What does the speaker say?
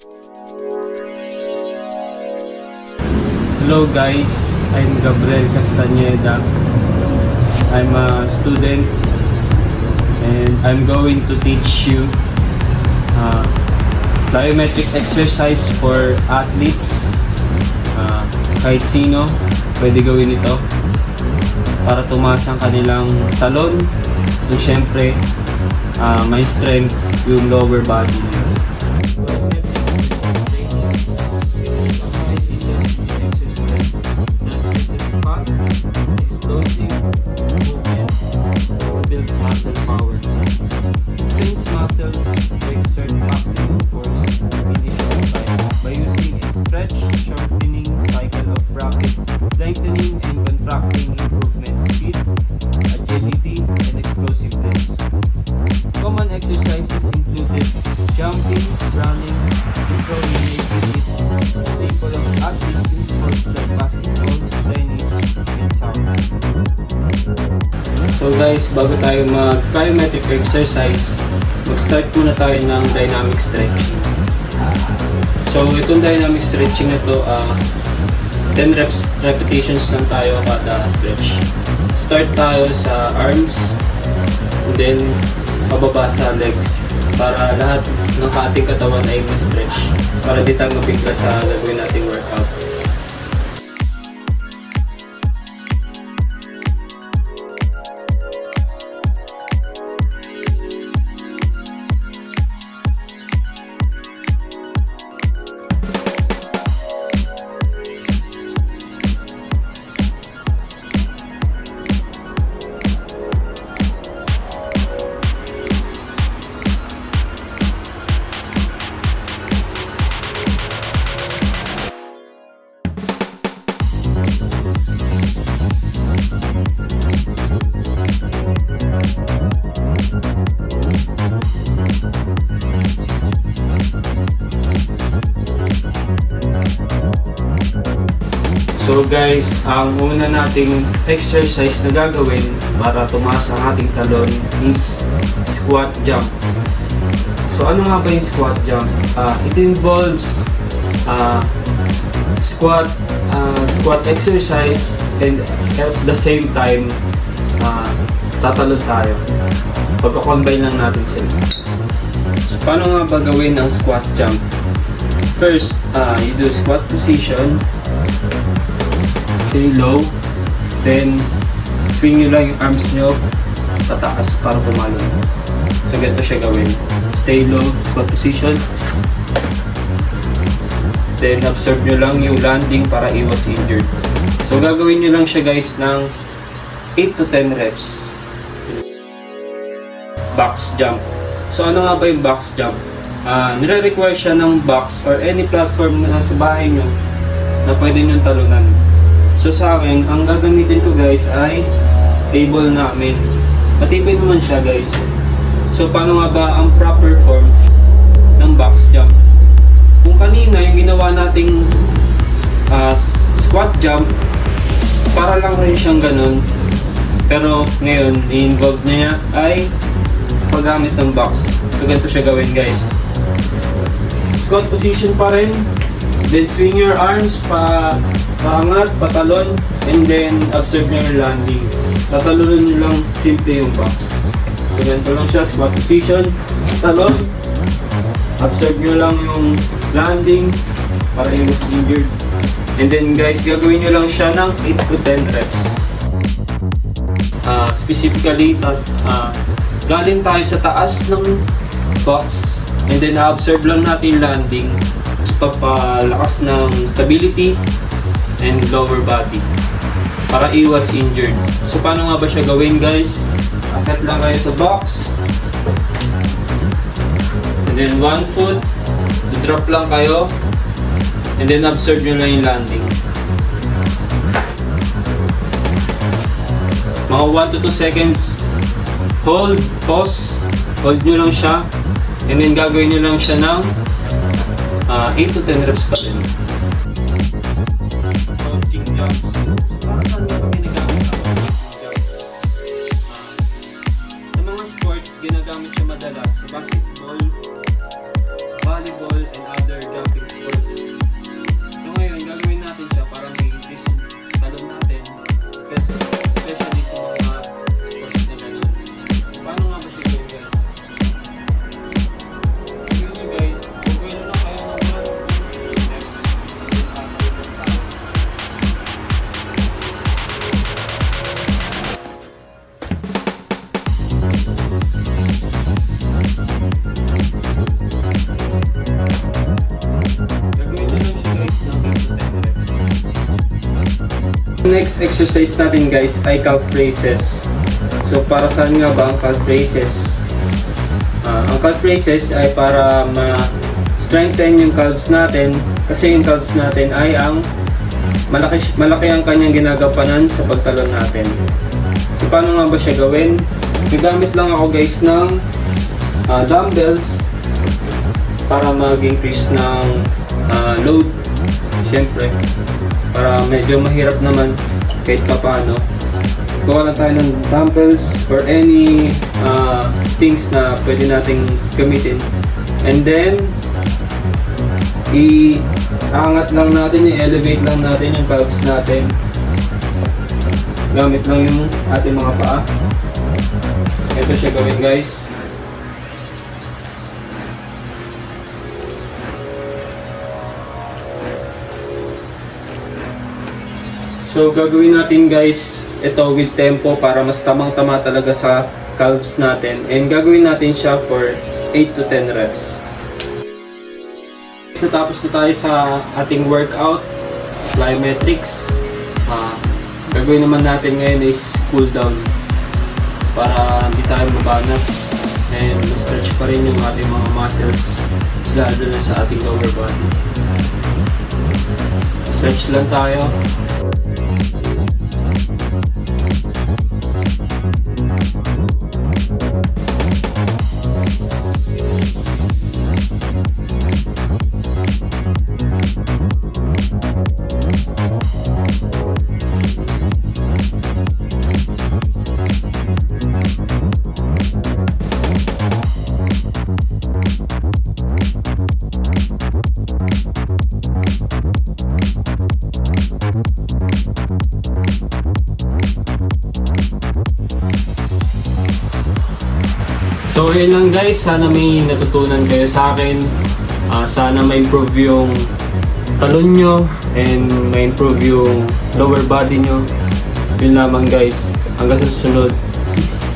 Hello guys, I'm Gabriel Castañeda. I'm a student and I'm going to teach you plyometric exercise for athletes. Kahit sino pwede gawin ito para tumaas ang kanilang talon and syempre may strength yung lower body nila. Explosive movements to build muscle power. Trains muscles to exert maximum force in a short time by using a stretch, shortening cycle of rapid lengthening and contracting improvement speed, agility, and explosiveness. Common exercises included jumping, running, and throwing activities, staple of athletes in sports like basketball, tennis, and soccer. So guys, bago tayo mag-plyometric exercise, mag-start muna tayo ng dynamic stretching. So itong dynamic stretching na to, 10 repetitions lang tayo kada stretch. Start tayo sa arms, and then pababa sa legs para lahat ng ating katawan ay ma-stretch para di tayo mabigla sa gagawin nating workout. So guys, ang una nating exercise na gagawin para tumaas ang ating talon is squat jump. So ano nga ba yung squat jump? It involves squat exercise and at the same time tatalon tayo. Pagka-combine lang natin sila. So paano nga ba gawin ang squat jump? First, you do squat position. Stay low, then swing nyo lang yung arms nyo pataas para tumalon. So ganito siya gawin. Stay low, squat position, then observe nyo lang yung landing para iwas injured. So gagawin nyo lang siya guys ng 8 to 10 reps. Box jump. So ano nga ba yung box jump? Nire-require siya ng box or any platform na sa bahay nyo na pwede nyo talunan. So sa akin, ang gagamitin ko guys ay table namin. Matibay naman siya guys. So paano nga ba ang proper form ng box jump? Kung kanina yung ginawa nating squat jump, para lang rin siyang ganun. Pero ngayon, i-involve niya ay paggamit ng box. So ganito siya gawin guys. Squat position pa rin. Then swing your arms paangat, patalon, and then observe nyo yung landing. Tatalunan nyo lang simple yung box. So ganito lang siya, squat position, talon, observe nyo lang yung landing para iwas injured. And then guys, gagawin nyo lang siya ng 8 to 10 reps. Specifically, galing tayo sa taas ng box, and then observe lang natin yung landing. Papalakas ng stability and lower body para iwas injured. So paano nga ba siya gawin guys? Akit lang kayo sa box, and then one foot, drop lang kayo, and then observe nyo lang yung landing. Mga 1 to 2 seconds, hold, pause, hold nyo lang siya, and then gagawin nyo lang siya ng 8 to 10 reps pa rin. Counting jumps. Para saan ba ginagamit ang counting jumps? Sa mga sports, ginagamit siya madalas sa basketball, volleyball, and other Next exercise natin guys ay calf raises. So para saan nga ba ang calf raises? Ang calf raises ay para ma-strengthen yung calves natin, kasi yung calves natin ay ang malaki ang kanyang ginagampanan sa pagtalon natin. So paano nga ba siya gawin? Gagamit lang ako guys ng dumbbells para mag-increase ng load. Siyempre, para medyo mahirap naman kahit pa paano. Gawa lang tayo ng dumbbells or any things na pwede nating gamitin. And then, i-angat lang natin, i-elevate lang natin yung calves natin. Gamit lang yung ating mga paa. Ito siya gawin guys. So gagawin natin guys ito with tempo para mas tamang-tama talaga sa calves natin. And gagawin natin siya for 8 to 10 reps. Natapos na tayo sa ating workout, plyometrics. Gagawin naman natin ngayon is cool down para hindi tayo mabanat and ma-stretch pa rin yung ating mga muscles, lalo na sa ating lower body. Stretch lang tayo. So yun lang guys, sana may natutunan kayo sa akin. Sana ma-improve yung talon nyo and ma-improve yung lower body nyo. Yun lamang guys, hanggang sa susunod. Peace!